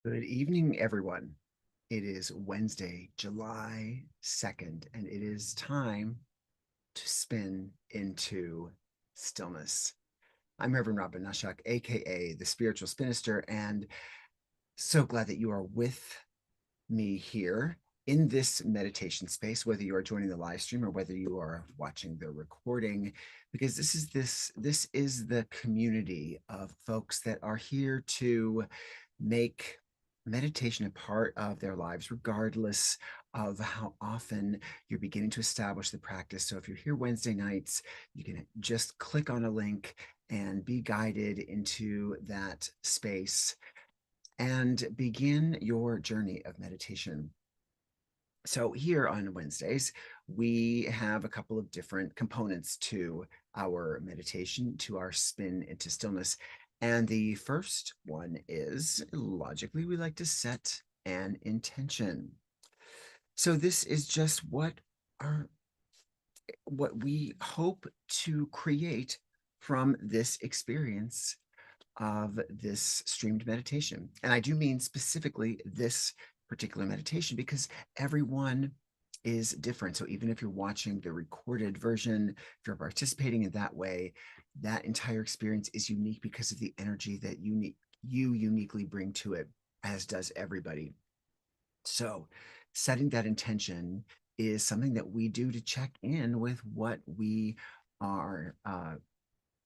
Good evening, everyone. It is Wednesday, July 2nd, and it is time to spin into stillness. I'm Reverend Robin Nushak, aka the Spiritual Spinister, and so glad that you are with me here in this meditation space, whether you are joining the live stream or whether you are watching the recording, because this is the community of folks that are here to make meditation a part of their lives, regardless of how often you're beginning to establish the practice. So if you're here Wednesday nights, you can just click on a link and be guided into that space and begin your journey of meditation. So, here on Wednesdays, we have a couple of different components to our meditation, to our spin into stillness. And the first one is logically, we like to set an intention. So, this is just what we hope to create from this experience of this streamed meditation. And I do mean specifically this particular meditation because everyone is different. So even if you're watching the recorded version, if you're participating in that way, that entire experience is unique because of the energy that you uniquely bring to it, as does everybody. So setting that intention is something that we do to check in with what we are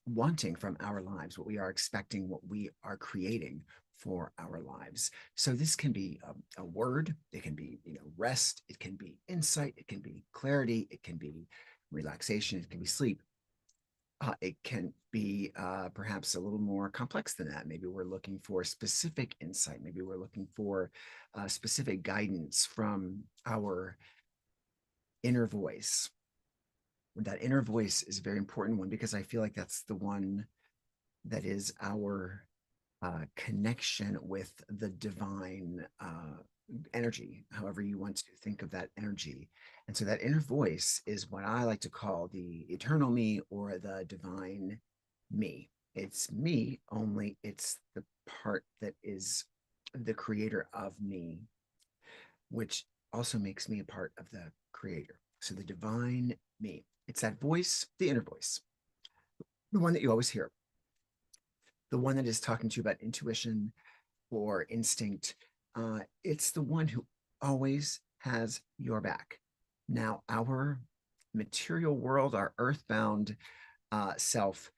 wanting from our lives, what we are expecting, what we are creating for our lives. So this can be a word, it can be rest, it can be insight, it can be clarity, it can be relaxation, it can be sleep. It can be perhaps a little more complex than that. Maybe we're looking for specific insight. Maybe we're looking for specific guidance from our inner voice. That inner voice is a very important one because I feel like that's the one that is our connection with the divine energy, however you want to think of that energy. And so that inner voice is what I like to call the eternal me or the divine me. It's me, only it's the part that is the creator of me, which also makes me a part of the creator. So the divine me. It's that voice, the inner voice, the one that you always hear, the one that is talking to you about intuition or instinct. It's the one who always has your back. Now, our material world, our earthbound self,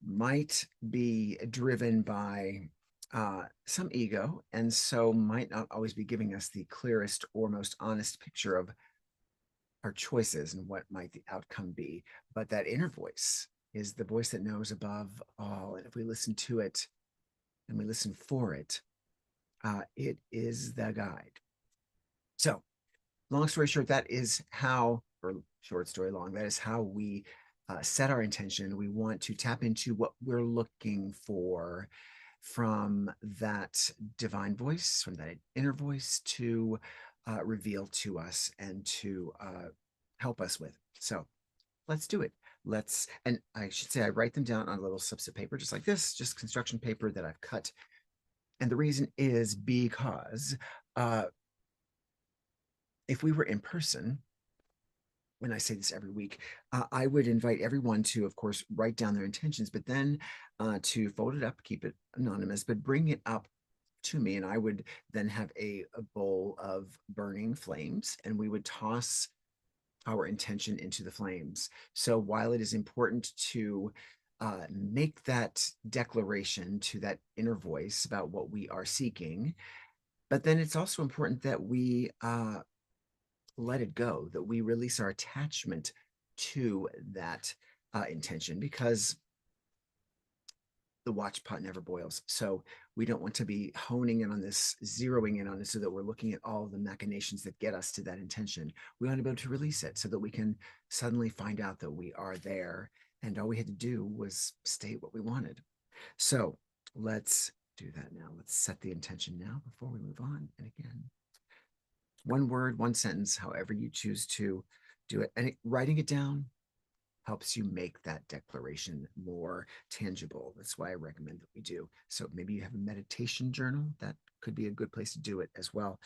might be driven by some ego, and so might not always be giving us the clearest or most honest picture of our choices and what might the outcome be. But that inner voice is the voice that knows above all. And if we listen to it and we listen for it, it is the guide. So, long story short, that is how, or short story long, that is how we set our intention. We want to tap into what we're looking for from that divine voice, from that inner voice to reveal to us and to help us with. So, let's do it. And I should say, I write them down on little slips of paper, just like this, just construction paper that I've cut. And the reason is because uh, if we were in person, when I say this every week, I would invite everyone to, of course, write down their intentions, but then to fold it up, keep it anonymous, but bring it up to me. And I would then have a bowl of burning flames, and we would toss our intention into the flames. So while it is important to make that declaration to that inner voice about what we are seeking, but then it's also important that we let it go, that we release our attachment to that intention, because the watch pot never boils. So we don't want to be honing in on this, zeroing in on it, so that we're looking at all the machinations that get us to that intention. We want to be able to release it so that we can suddenly find out that we are there and all we had to do was state what we wanted. So let's do that now. Let's set the intention now before we move on. And again, one word, one sentence, however you choose to do it. And writing it down helps you make that declaration more tangible. That's why I recommend that we do. So maybe you have a meditation journal, that could be a good place to do it as well.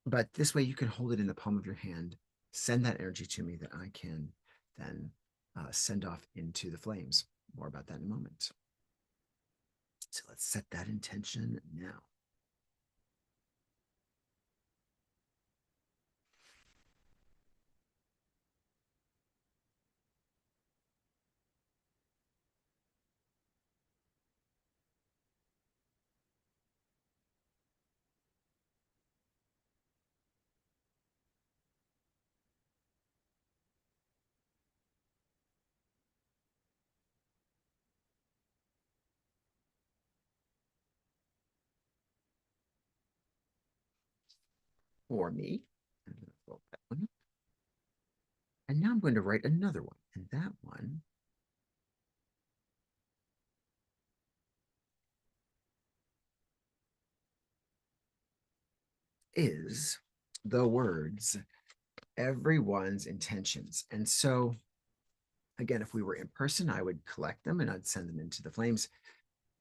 But this way you can hold it in the palm of your hand, send that energy to me that I can then send off into the flames. More about that in a moment. So let's set that intention now. For me, and now I'm going to write another one. And that one is the words everyone's intentions. And so, again, if we were in person, I would collect them and I'd send them into the flames.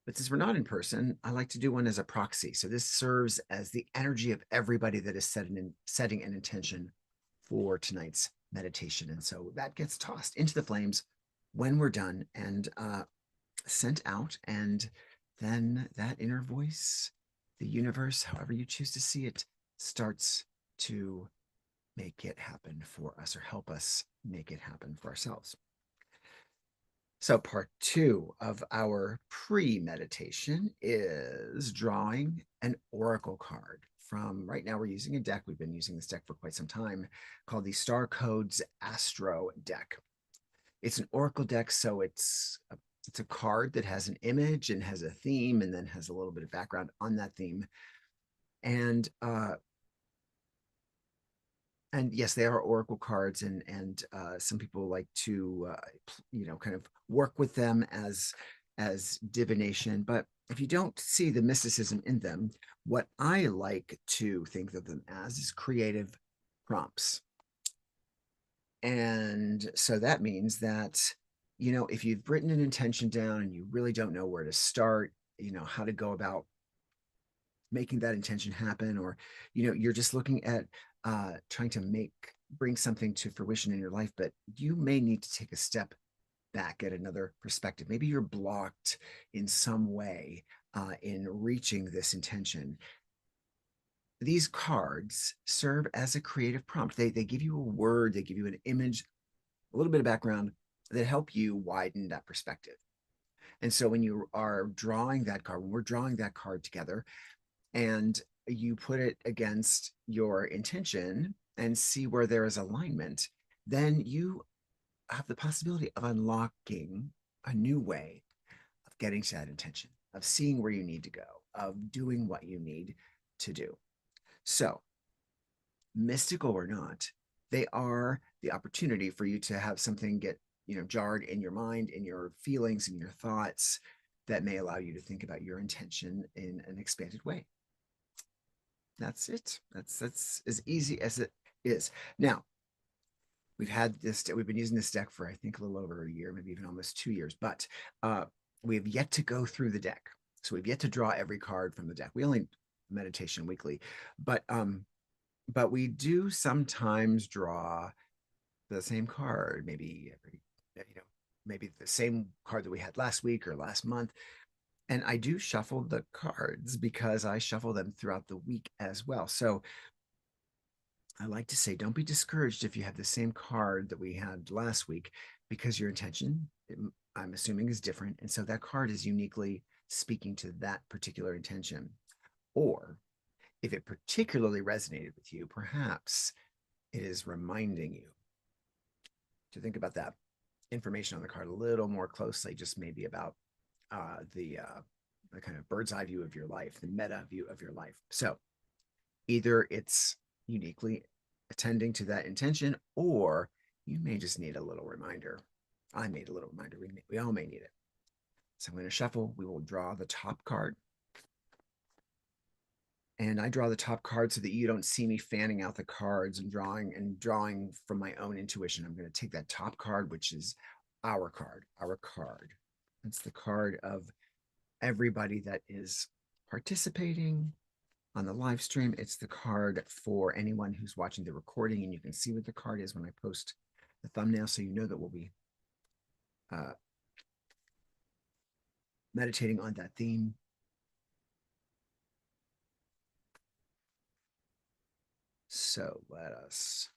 But since we're not in person, I like to do one as a proxy. So this serves as the energy of everybody that is setting an intention for tonight's meditation. And so that gets tossed into the flames when we're done and sent out. And then that inner voice, the universe, however you choose to see it, starts to make it happen for us or help us make it happen for ourselves. So, part two of our pre meditation is drawing an oracle card from right now. We're using a deck. We've been using this deck for quite some time called the Star Codes Astro deck. It's an oracle deck, so it's a card that has an image and has a theme and then has a little bit of background on that theme. And and yes, they are oracle cards, and some people like to kind of work with them as divination. But if you don't see the mysticism in them, what I like to think of them as is creative prompts. And so that means that, if you've written an intention down and you really don't know where to start, how to go about making that intention happen, or you're just looking at trying to bring something to fruition in your life, but you may need to take a step back at another perspective. Maybe you're blocked in some way in reaching this intention. These cards serve as a creative prompt. They give you a word, they give you an image, a little bit of background that help you widen that perspective. And so when you are drawing that card, when we're drawing that card together, and you put it against your intention and see where there is alignment, then you have the possibility of unlocking a new way of getting to that intention, of seeing where you need to go, of doing what you need to do. So, mystical or not, they are the opportunity for you to have something get, jarred in your mind, in your feelings, in your thoughts that may allow you to think about your intention in an expanded way. That's it. That's as easy as it is. Now, we've been using this deck for I think a little over a year, maybe even almost 2 years, but we have yet to go through the deck. So we've yet to draw every card from the deck. We only meditation weekly, but we do sometimes draw the same card, maybe maybe the same card that we had last week or last month. And I do shuffle the cards because I shuffle them throughout the week as well. So I like to say, don't be discouraged if you have the same card that we had last week, because your intention, I'm assuming, is different. And so that card is uniquely speaking to that particular intention. Or if it particularly resonated with you, perhaps it is reminding you to think about that information on the card a little more closely, just maybe about the kind of bird's eye view of your life, the meta view of your life. So either it's uniquely attending to that intention, or you may just need a little reminder. I made a little reminder. We all may need it. So I'm going to shuffle. We will draw the top card. And I draw the top card so that you don't see me fanning out the cards and drawing from my own intuition. I'm going to take that top card, which is our card. It's the card of everybody that is participating On the live stream, it's the card for anyone who's watching the recording, and you can see what the card is when I post the thumbnail, so you know that we'll be meditating on that theme. So let us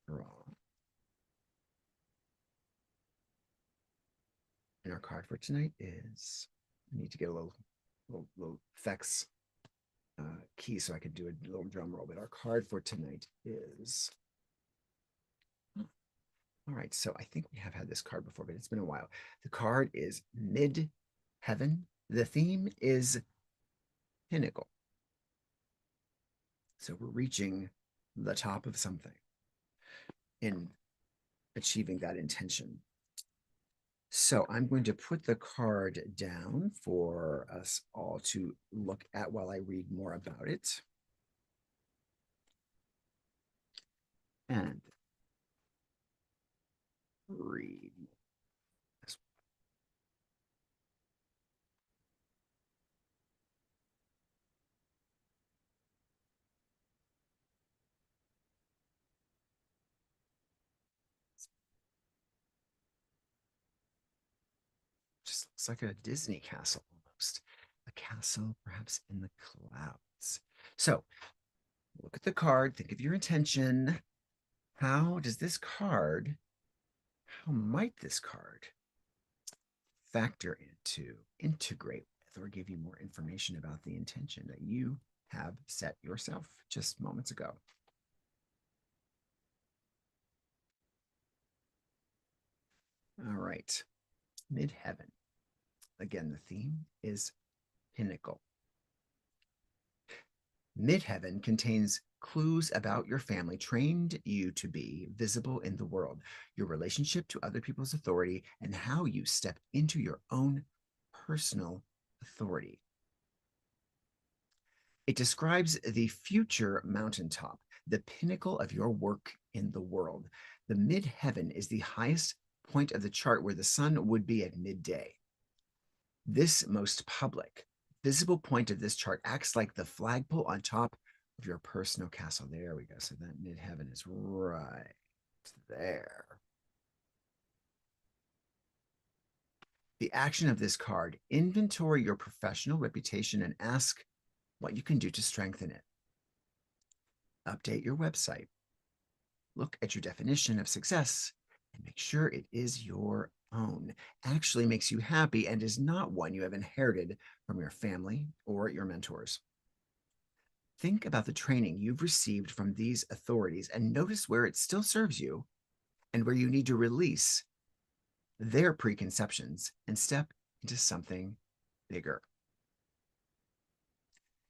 draw. And our card for tonight is, I need to get a little effects key so I could do a little drum roll. But our card for tonight is, all right, so I think we have had this card before, but it's been a while. The card is Mid-Heaven. The theme is pinnacle. So we're reaching the top of something in achieving that intention. So I'm going to put the card down for us all to look at while I read more about it. And read. Just looks like a Disney castle almost. A castle perhaps in the clouds. So look at the card, think of your intention. How does this card, how might this card factor into, integrate with, or give you more information about the intention that you have set yourself just moments ago? All right, Mid-Heaven. Again, the theme is pinnacle. Mid-Heaven contains clues about your family, trained you to be visible in the world, your relationship to other people's authority, and how you step into your own personal authority. It describes the future mountaintop, the pinnacle of your work in the world. The Mid-Heaven is the highest point of the chart where the sun would be at midday. This most public, visible point of this chart acts like the flagpole on top of your personal castle. There we go. So that Mid-Heaven is right there. The action of this card: inventory your professional reputation and ask what you can do to strengthen it. Update your website. Look at your definition of success and make sure it is your own, actually makes you happy, and is not one you have inherited from your family or your mentors. Think about the training you've received from these authorities and notice where it still serves you and where you need to release their preconceptions and step into something bigger.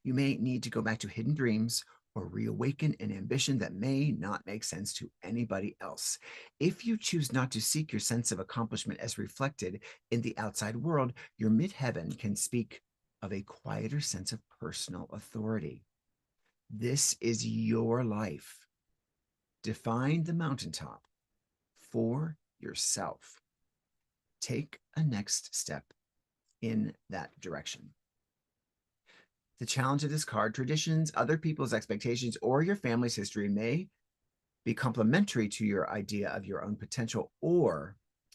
You may need to go back to hidden dreams or reawaken an ambition that may not make sense to anybody else. If you choose not to seek your sense of accomplishment as reflected in the outside world, your Mid-Heaven can speak of a quieter sense of personal authority. This is your life. Define the mountaintop for yourself. Take a next step in that direction. The challenge of this card: traditions, other people's expectations, or your family's history may be complementary to your idea of your own potential, or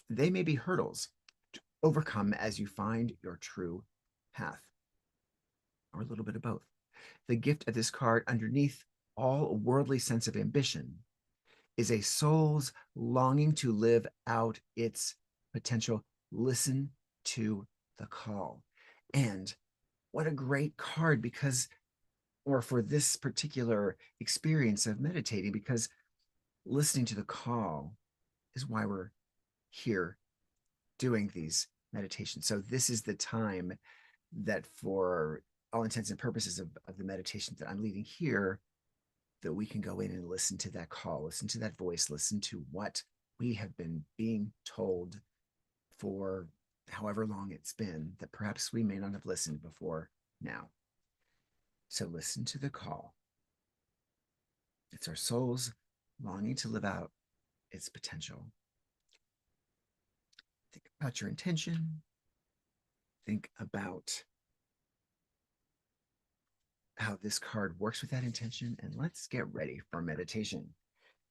they may be hurdles to overcome as you find your true path, or a little bit of both. The gift of this card, underneath all worldly sense of ambition, is a soul's longing to live out its potential. Listen to the call. And what a great card, because, or for this particular experience of meditating, because listening to the call is why we're here doing these meditations. So this is the time that, for all intents and purposes of the meditations that I'm leading here, that we can go in and listen to that call, listen to that voice, listen to what we have been being told for however long it's been, that perhaps we may not have listened before now. So listen to the call. It's our soul's longing to live out its potential. Think about your intention. Think about how this card works with that intention, and let's get ready for meditation.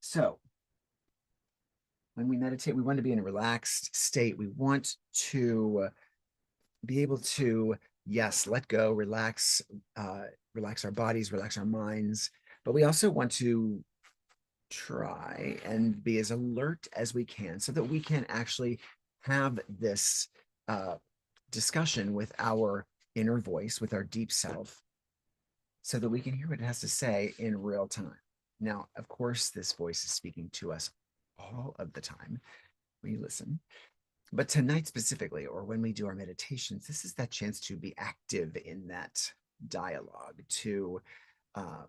So, when we meditate, we want to be in a relaxed state. We want to be able to, yes, let go, relax our bodies, relax our minds, but we also want to try and be as alert as we can so that we can actually have this uh, discussion with our inner voice, with our deep self, so that we can hear what it has to say in real time. Now, of course, this voice is speaking to us all of the time when you listen. But tonight specifically, or when we do our meditations, this is that chance to be active in that dialogue, to uh,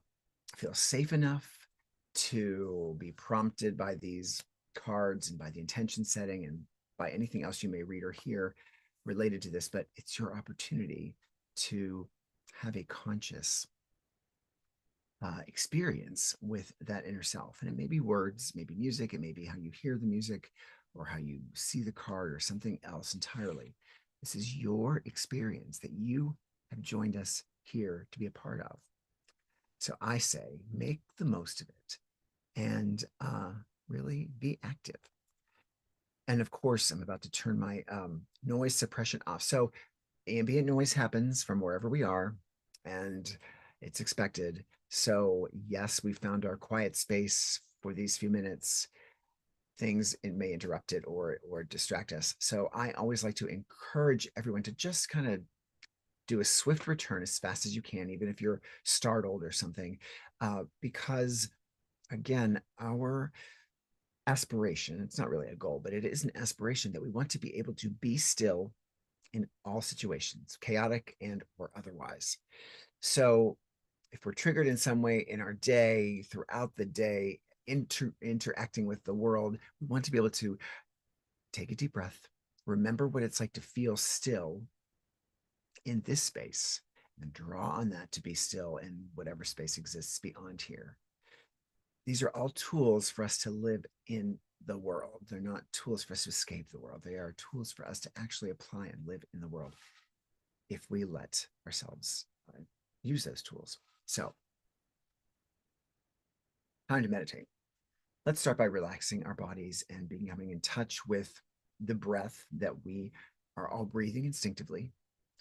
feel safe enough to be prompted by these cards and by the intention setting and by anything else you may read or hear related to this. But it's your opportunity to have a conscious experience with that inner self. And it may be words, maybe music, it may be how you hear the music or how you see the card or something else entirely. This is your experience that you have joined us here to be a part of. So I say, make the most of it and really be active. And of course, I'm about to turn my noise suppression off. So ambient noise happens from wherever we are, and it's expected. So yes, we found our quiet space for these few minutes. Things it may interrupt it or distract us. So I always like to encourage everyone to just kind of do a swift return as fast as you can, even if you're startled or something, because again, our aspiration, it's not really a goal, but it is an aspiration that we want to be able to be still in all situations, chaotic and or otherwise. So if we're triggered in some way in our day, throughout the day, interacting with the world, we want to be able to take a deep breath, remember what it's like to feel still in this space, and draw on that to be still in whatever space exists beyond here. These are all tools for us to live in the world. They're not tools for us to escape the world. They are tools for us to actually apply and live in the world if we let ourselves use those tools. So, time to meditate. Let's start by relaxing our bodies and becoming in touch with the breath that we are all breathing instinctively,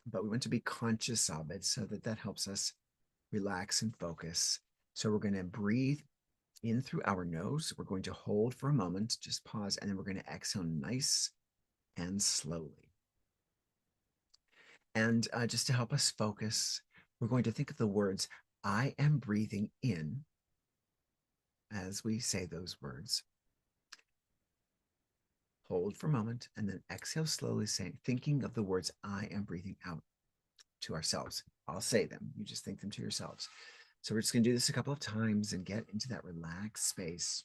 but we want to be conscious of it so that that helps us relax and focus. So we're going to breathe in through our nose. We're going to hold for a moment, just pause, and then we're going to exhale nice and slowly. And just to help us focus, we're going to think of the words, I am breathing in, as we say those words. Hold for a moment, and then exhale slowly, saying, thinking of the words, I am breathing out to ourselves. I'll say them. You just think them to yourselves. So we're just going to do this a couple of times and get into that relaxed space.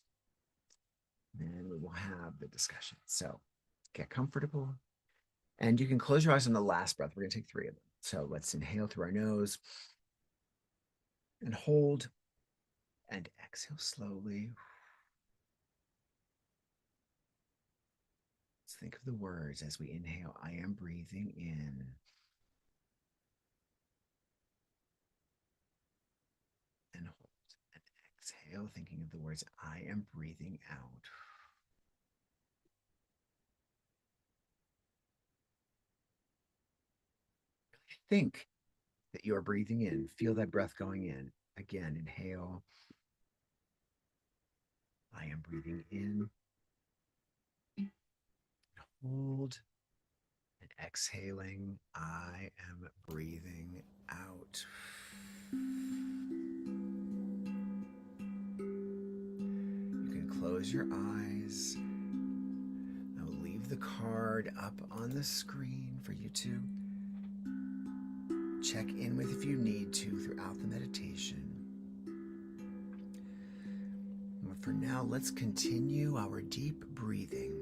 Then we will have the discussion. So get comfortable. And you can close your eyes on the last breath. We're going to take 3 of them. So let's inhale through our nose and hold and exhale slowly. Let's think of the words as we inhale. I am breathing in. And hold and exhale, thinking of the words, I am breathing out. Think that you are breathing in. Feel that breath going in. Again, inhale. I am breathing in. Hold and exhaling. I am breathing out. You can close your eyes. I will leave the card up on the screen for you to check in with if you need to throughout the meditation. But for now, let's continue our deep breathing.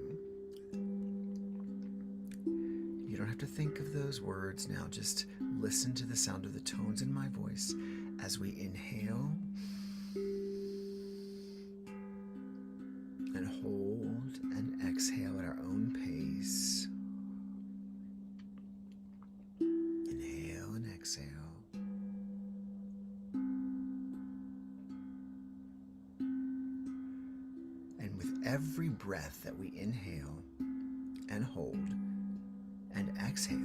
You don't have to think of those words now. Just listen to the sound of the tones in my voice as we inhale and hold and exhale at our own pace. Inhale and exhale. with every breath that we inhale and hold and exhale,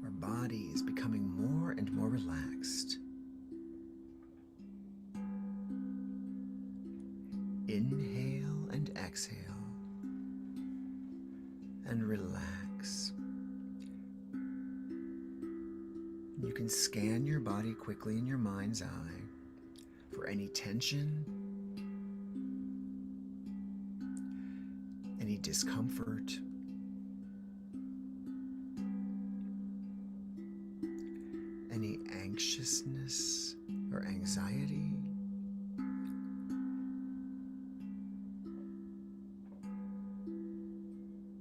our body is becoming more and more relaxed. Inhale and exhale and relax. You can scan your body quickly in your mind's eye for any tension, any discomfort, any anxiousness or anxiety.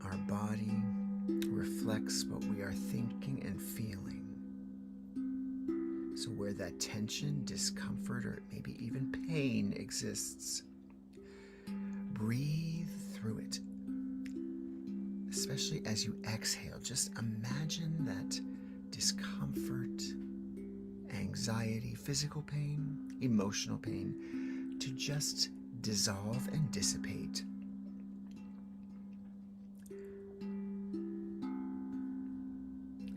Our body reflects what we are thinking and feeling. So where that tension, discomfort, or maybe even pain exists, breathe through it. Especially as you exhale, just imagine that discomfort, anxiety, physical pain, emotional pain to just dissolve and dissipate.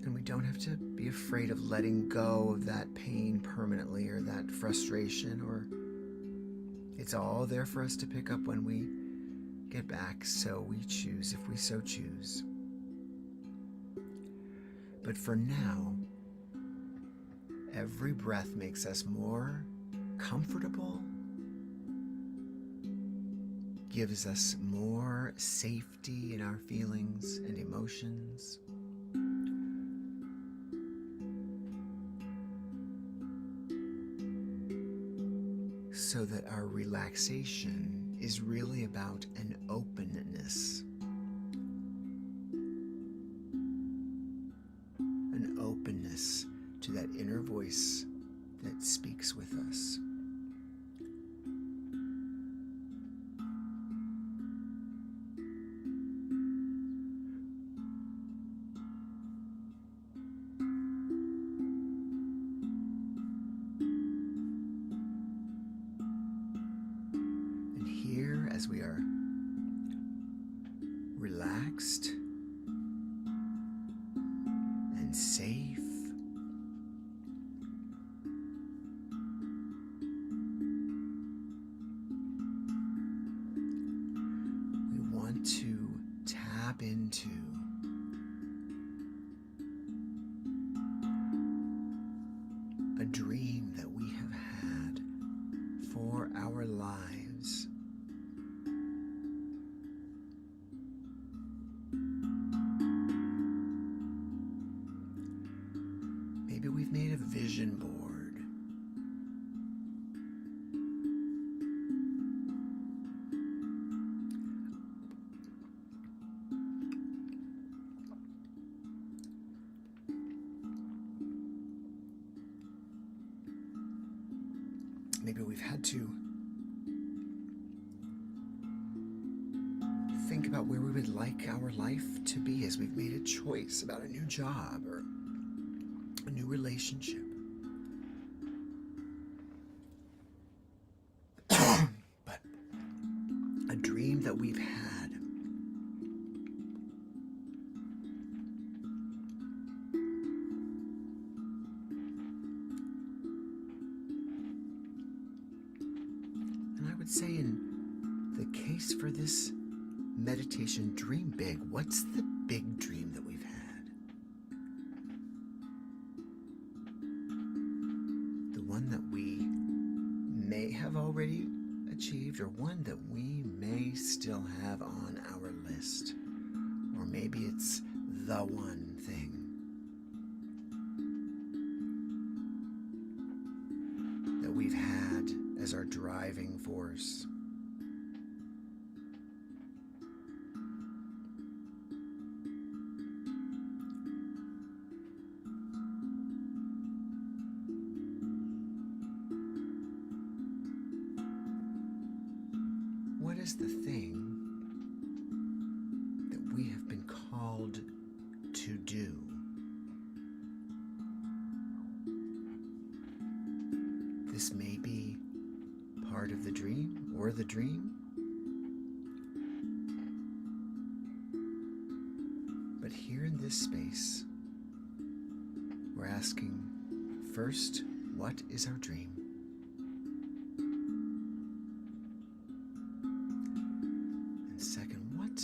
And we don't have to be afraid of letting go of that pain permanently or that frustration, or it's all there for us to pick up when we get back, so we choose if we so choose. But for now, every breath makes us more comfortable, gives us more safety in our feelings and emotions. So that our relaxation is really about an openness. An openness to that inner voice that speaks with us. As we are relaxed and safe, we want to tap into a dream that we have had for our lives. Maybe we've made a vision board. Maybe we've had to think about where we would like our life to be as we've made a choice about a new job or a new relationship. But a dream that we've had. And I would say in the case for this meditation, dream big. What's the big dream that we've had? The one that we may have already achieved, or one that we may still have on our list. Or maybe it's the one thing. That we've had as our driving force. What is the thing that we have been called to do? This may be part part of the dream or the dream. But here in this space, we're asking, first, what is our dream? And second, what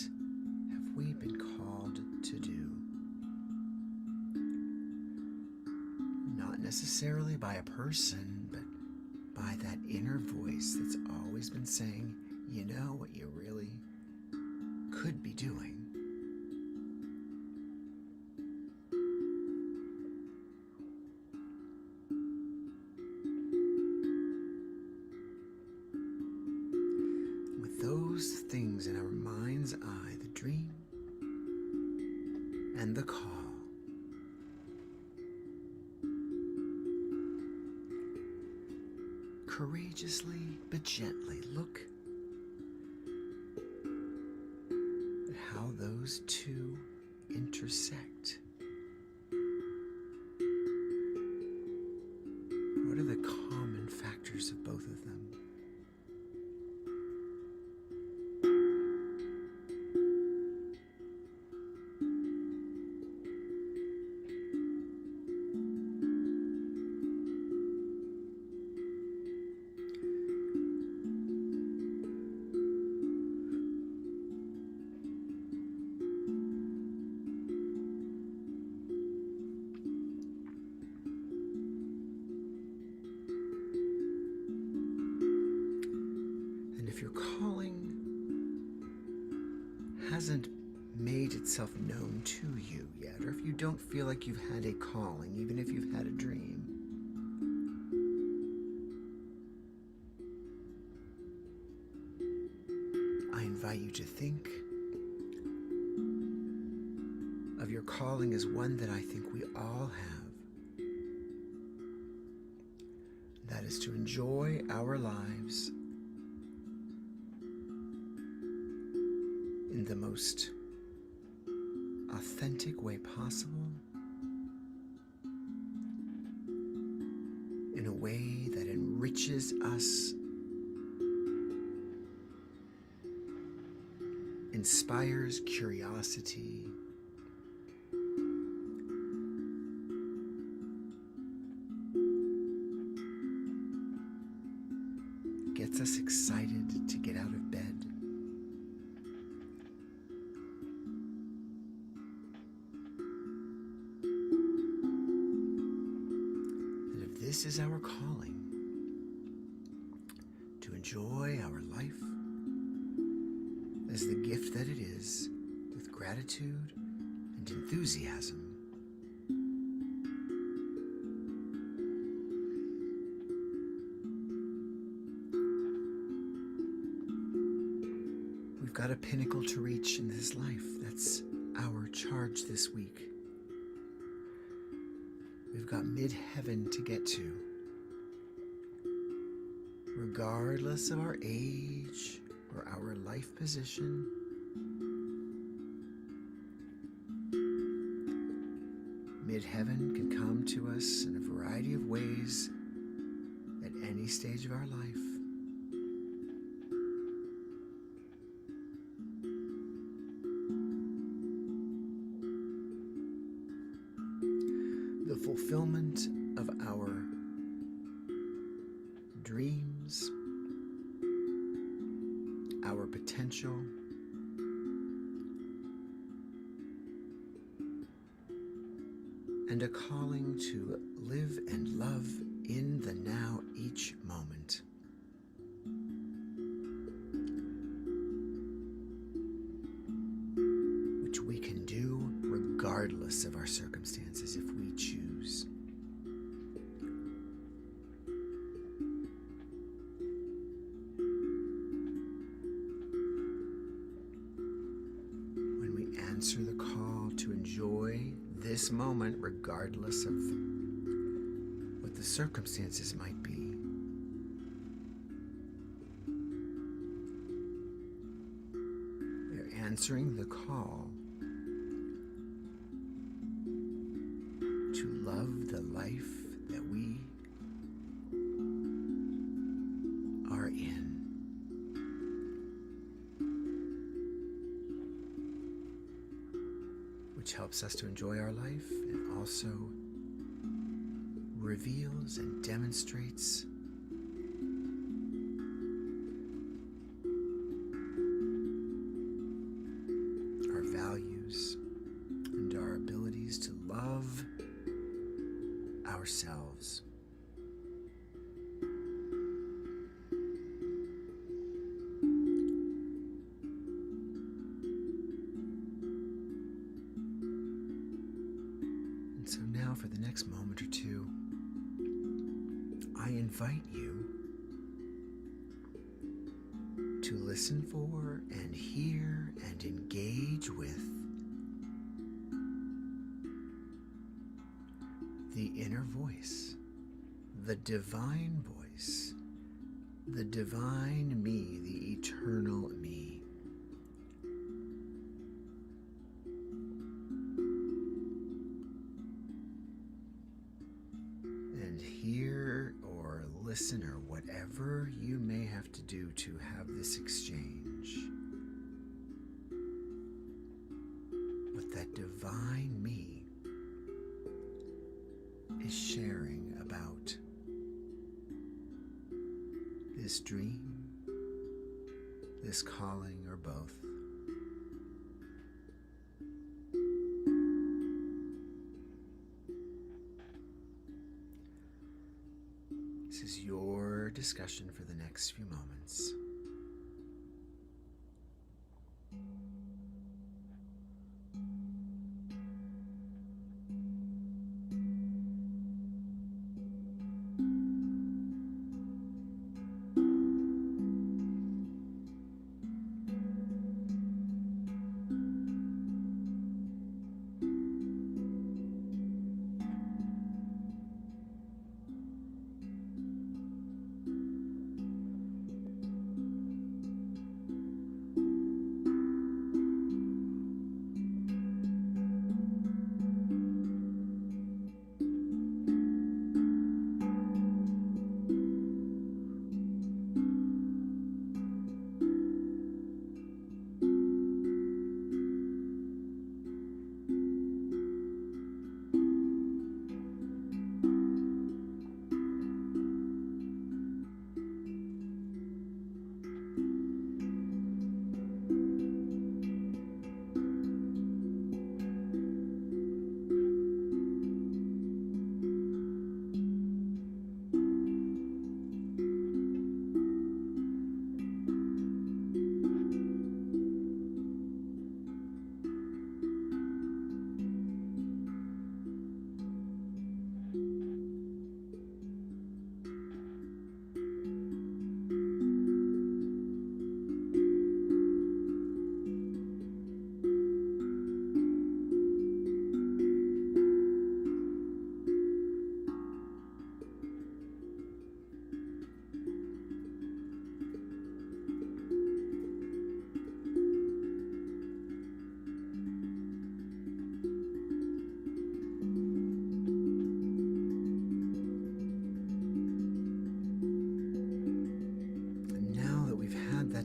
have we been called to do? Not necessarily by a person, but by that inner voice that's always been saying, you know what you really could be doing. With those things in our mind's eye, the dream and the call, courageously but gently look at how those two intersect. What are the common factors of both of them? If your calling hasn't made itself known to you yet, or if you don't feel like you've had a calling, even if you've had a dream, I invite you to think of your calling as one that I think we all have. That is to enjoy our lives in the most authentic way possible, in a way that enriches us, inspires curiosity, gets us excited to get out of bed. This is our calling, to enjoy our life as the gift that it is, with gratitude and enthusiasm. We've got a pinnacle to reach in this life. That's our charge this week. We've got mid-heaven to get to. Regardless of our age or our life position, mid-heaven can come to us in a variety of ways at any stage of our life. The fulfillment of our dreams, our potential, and a calling to live and love in the now each moment. Which we can do regardless of our circumstances if we choose. When we answer the call to enjoy this moment regardless of what the circumstances might be, we're answering the call to love the life that we are in. helps us to enjoy our life and also reveals and demonstrates our values and our abilities to love ourselves. And so now for the next moment or two, I invite you to listen for and hear and engage with the inner voice, the divine voice, the divine me, the eternal me. And hear or listen or whatever you may have to do to have this exchange with that divine me is sharing about this dream, this calling, or both. This is your discussion for the next few moments.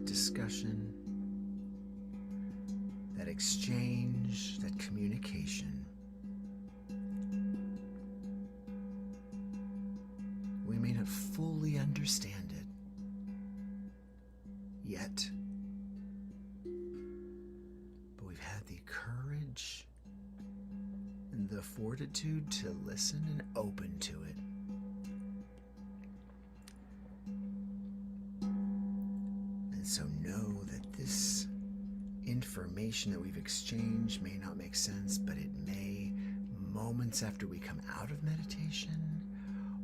Discussion, that exchange, that communication, we may not fully understand it yet, but we've had the courage and the fortitude to listen and open to it. So know that this information that we've exchanged may not make sense, but it may, moments after we come out of meditation,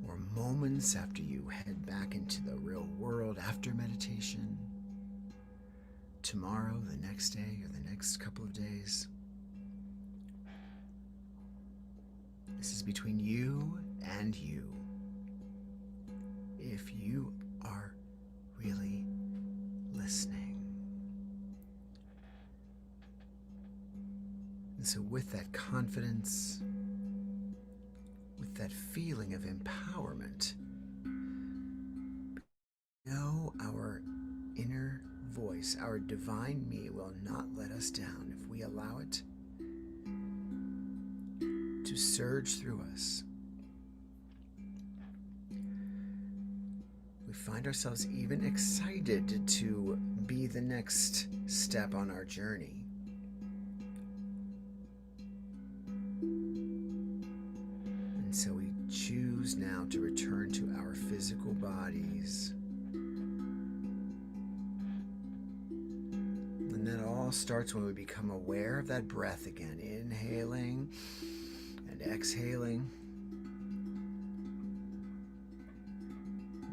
or moments after you head back into the real world after meditation, tomorrow, the next day, or the next couple of days. This is between you and you. If you are really listening. And so with that confidence, with that feeling of empowerment, know our inner voice, our divine me will not let us down if we allow it. to surge through us. We find ourselves even excited to be the next step on our journey. And so we choose now to return to our physical bodies. And that all starts when we become aware of that breath again, inhaling and exhaling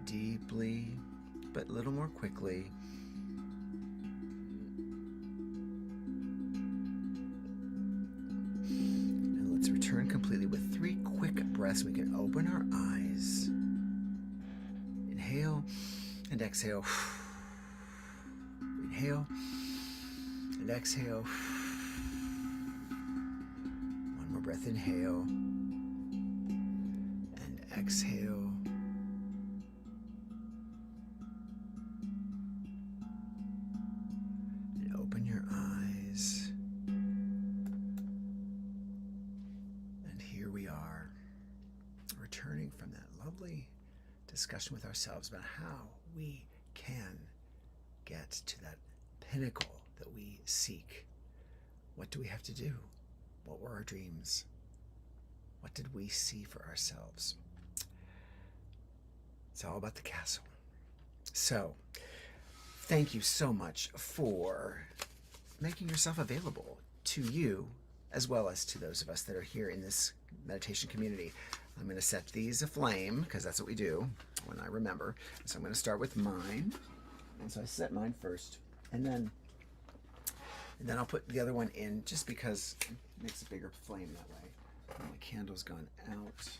deeply, but a little more quickly. And let's return completely with 3 quick breaths. We can open our eyes. Inhale and exhale. Inhale and exhale. One more breath. Inhale and exhale. And open your eyes. And here we are, returning from that lovely discussion with ourselves about how we can get to that pinnacle that we seek. What do we have to do? What were our dreams? What did we see for ourselves? It's all about the castle. So, thank you so much for making yourself available to you as well as to those of us that are here in this meditation community. I'm going to set these aflame because that's what we do when I remember. So I'm going to start with mine. And so I set mine first, and then I'll put the other one in just because it makes a bigger flame that way. And my candle's gone out, so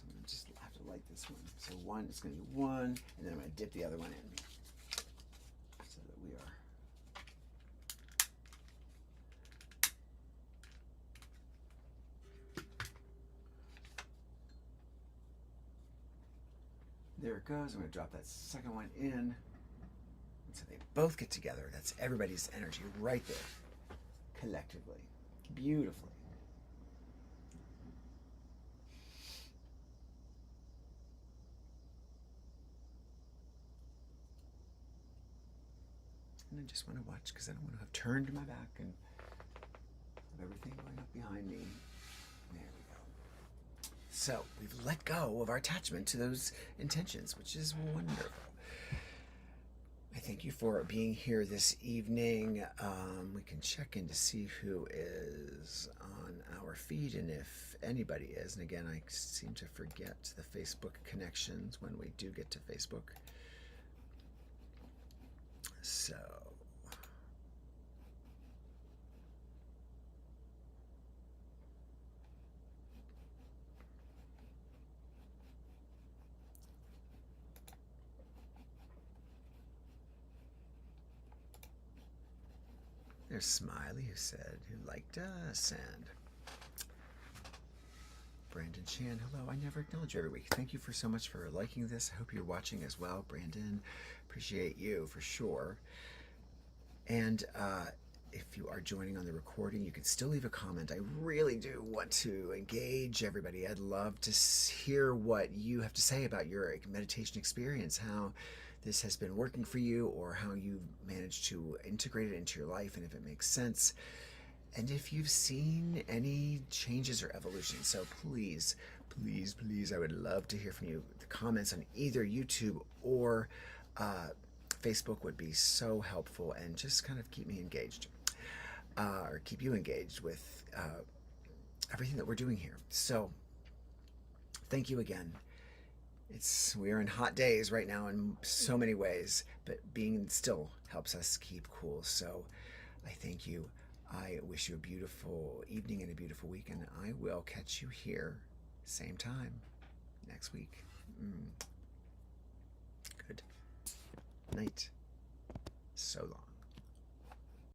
I'm going to just have to light this one. So one, it's going to be one, and then I'm going to dip the other one in so that we are there it goes. I'm going to drop that second one in. And so they both get together. That's everybody's energy right there, collectively, beautifully. And I just want to watch because I don't want to have turned my back and have everything going up behind me. There we go. So we've let go of our attachment to those intentions, which is wonderful. I thank you for being here this evening. We can check in to see who is on our feed and if anybody is. And again, I seem to forget the Facebook connections when we do get to Facebook. So there's Smiley who said, who liked us, and Brandon Chan, hello. I never acknowledge you every week. Thank you for so much for liking this. I hope you're watching as well, Brandon. Appreciate you for sure. And if you are joining on the recording, you can still leave a comment. I really do want to engage everybody. I'd love to hear what you have to say about your meditation experience, how this has been working for you, or how you've managed to integrate it into your life, and if it makes sense, and if you've seen any changes or evolution. So please, please, please, I would love to hear from you. The comments on either YouTube or Facebook would be so helpful, and just kind of keep me engaged, or keep you engaged with everything that we're doing here. So thank you again. We're in hot days right now in so many ways, but being still helps us keep cool. So I thank you. I wish you a beautiful evening and a beautiful week, and I will catch you here same time next week. Good night. So long.